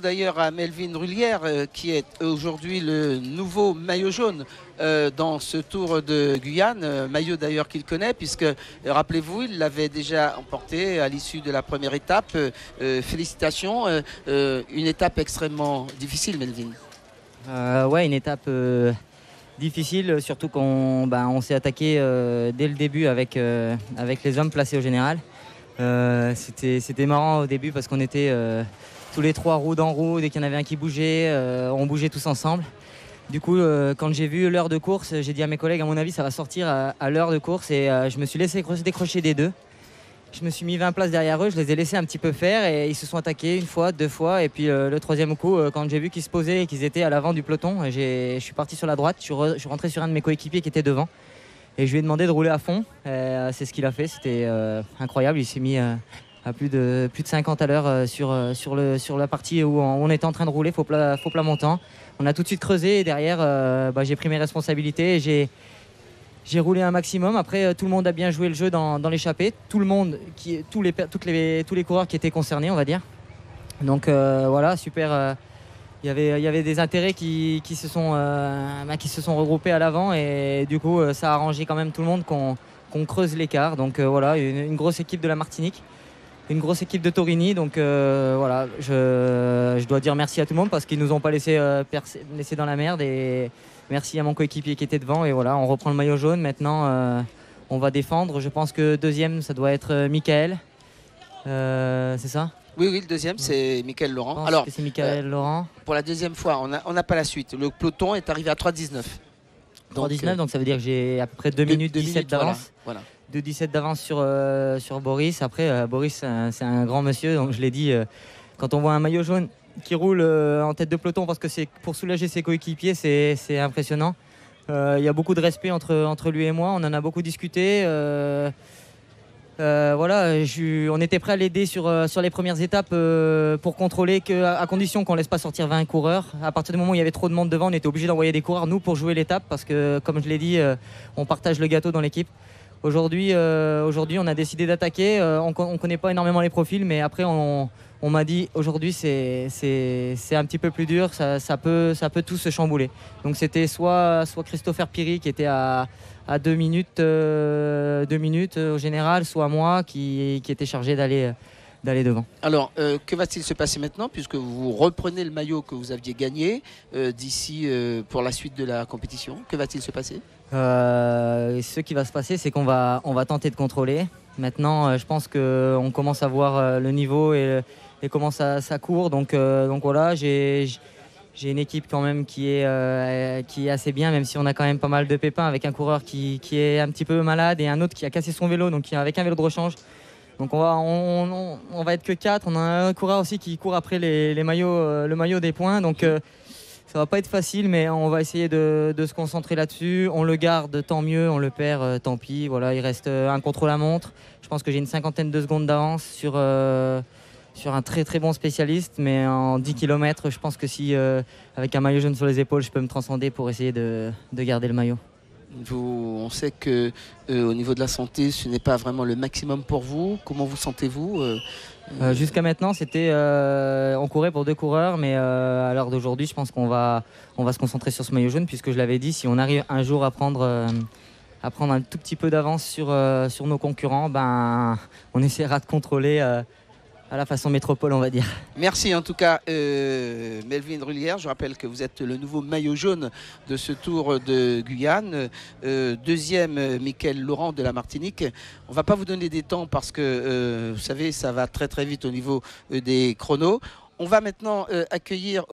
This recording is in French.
D'ailleurs à Melvin Rullière qui est aujourd'hui le nouveau maillot jaune dans ce Tour de Guyane, maillot d'ailleurs qu'il connaît puisque rappelez-vous il l'avait déjà emporté à l'issue de la première étape. Félicitations, une étape extrêmement difficile Melvin. Ouais, une étape difficile, surtout qu'on on s'est attaqué dès le début avec les hommes placés au général. C'était marrant au début parce qu'on était tous les trois roue dans roue, dès qu'il y en avait un qui bougeait, on bougeait tous ensemble. Du coup, quand j'ai vu l'heure de course, j'ai dit à mes collègues, à mon avis, ça va sortir à l'heure de course et je me suis laissé décrocher des deux. Je me suis mis 20 places derrière eux, je les ai laissés un petit peu faire et ils se sont attaqués une fois, deux fois. Et puis le troisième coup, quand j'ai vu qu'ils se posaient et qu'ils étaient à l'avant du peloton, je suis parti sur la droite, je suis rentré sur un de mes coéquipiers qui était devant. Et je lui ai demandé de rouler à fond. C'est ce qu'il a fait, c'était incroyable. Il s'est mis à plus de 50 à l'heure sur la partie où on était en train de rouler, faux plat montant. On a tout de suite creusé et derrière, j'ai pris mes responsabilités et j'ai roulé un maximum. Après, tout le monde a bien joué le jeu dans l'échappée. Tous les coureurs qui étaient concernés, on va dire. Donc voilà, super. Il y avait des intérêts qui se sont regroupés à l'avant et du coup, ça a arrangé quand même tout le monde qu'on creuse l'écart. Donc voilà, une grosse équipe de la Martinique, une grosse équipe de Torini. Donc voilà, je dois dire merci à tout le monde parce qu'ils nous ont pas laissé dans la merde et merci à mon coéquipier qui était devant et voilà, on reprend le maillot jaune. Maintenant, on va défendre. Je pense que deuxième, ça doit être Michael. C'est ça? Oui, le deuxième, c'est Michael Laurent. Alors, c'est Michael Laurent. Pour la deuxième fois, on n'a pas la suite. Le peloton est arrivé à 3,19. 3,19, donc ça veut dire que j'ai à peu près 2 minutes 17 d'avance. Voilà. 2,17 d'avance sur Boris. Après, Boris, c'est un grand monsieur, donc je l'ai dit, quand on voit un maillot jaune qui roule en tête de peloton parce que c'est pour soulager ses coéquipiers, c'est impressionnant. Il y a beaucoup de respect entre lui et moi, on en a beaucoup discuté. Voilà, on était prêt à l'aider sur les premières étapes pour contrôler à condition qu'on ne laisse pas sortir 20 coureurs. À partir du moment où il y avait trop de monde devant, on était obligé d'envoyer des coureurs, nous, pour jouer l'étape parce que, comme je l'ai dit, on partage le gâteau dans l'équipe. Aujourd'hui, on a décidé d'attaquer. On ne connaît pas énormément les profils, mais après, on m'a dit aujourd'hui, c'est un petit peu plus dur, ça peut tout se chambouler. Donc c'était soit Christopher Piri qui était à 2 minutes au général, soit moi qui était chargé d'aller devant. Alors, que va-t-il se passer maintenant puisque vous reprenez le maillot que vous aviez gagné d'ici pour la suite de la compétition? Que va-t-il se passer? Ce qui va se passer, c'est qu'on va tenter de contrôler. Maintenant, je pense qu'on commence à voir le niveau et comment ça court. Donc voilà, j'ai une équipe quand même qui est assez bien, même si on a quand même pas mal de pépins avec un coureur qui est un petit peu malade et un autre qui a cassé son vélo, donc qui est avec un vélo de rechange. Donc on va être que 4. On a un coureur aussi qui court après le maillot des points. Donc ça va pas être facile, mais on va essayer de se concentrer là-dessus. On le garde, tant mieux. On le perd, tant pis. Voilà, il reste un contre-la-montre. Je pense que j'ai une 50aine de secondes d'avance sur un très très bon spécialiste, mais en 10 km, je pense que si avec un maillot jaune sur les épaules, je peux me transcender pour essayer de garder le maillot. On sait que au niveau de la santé, ce n'est pas vraiment le maximum pour vous. Comment vous sentez-vous? Jusqu'à maintenant, on courait pour 2 coureurs, mais à l'heure d'aujourd'hui, je pense qu'on va se concentrer sur ce maillot jaune, puisque je l'avais dit, si on arrive un jour à prendre un tout petit peu d'avance sur nos concurrents, on essaiera de contrôler à la façon métropole, on va dire. Merci en tout cas Melvin Rullière. Je rappelle que vous êtes le nouveau maillot jaune de ce Tour de Guyane. Deuxième, Michael Laurent de la Martinique. On ne va pas vous donner des temps parce que vous savez, ça va très très vite au niveau des chronos. On va maintenant accueillir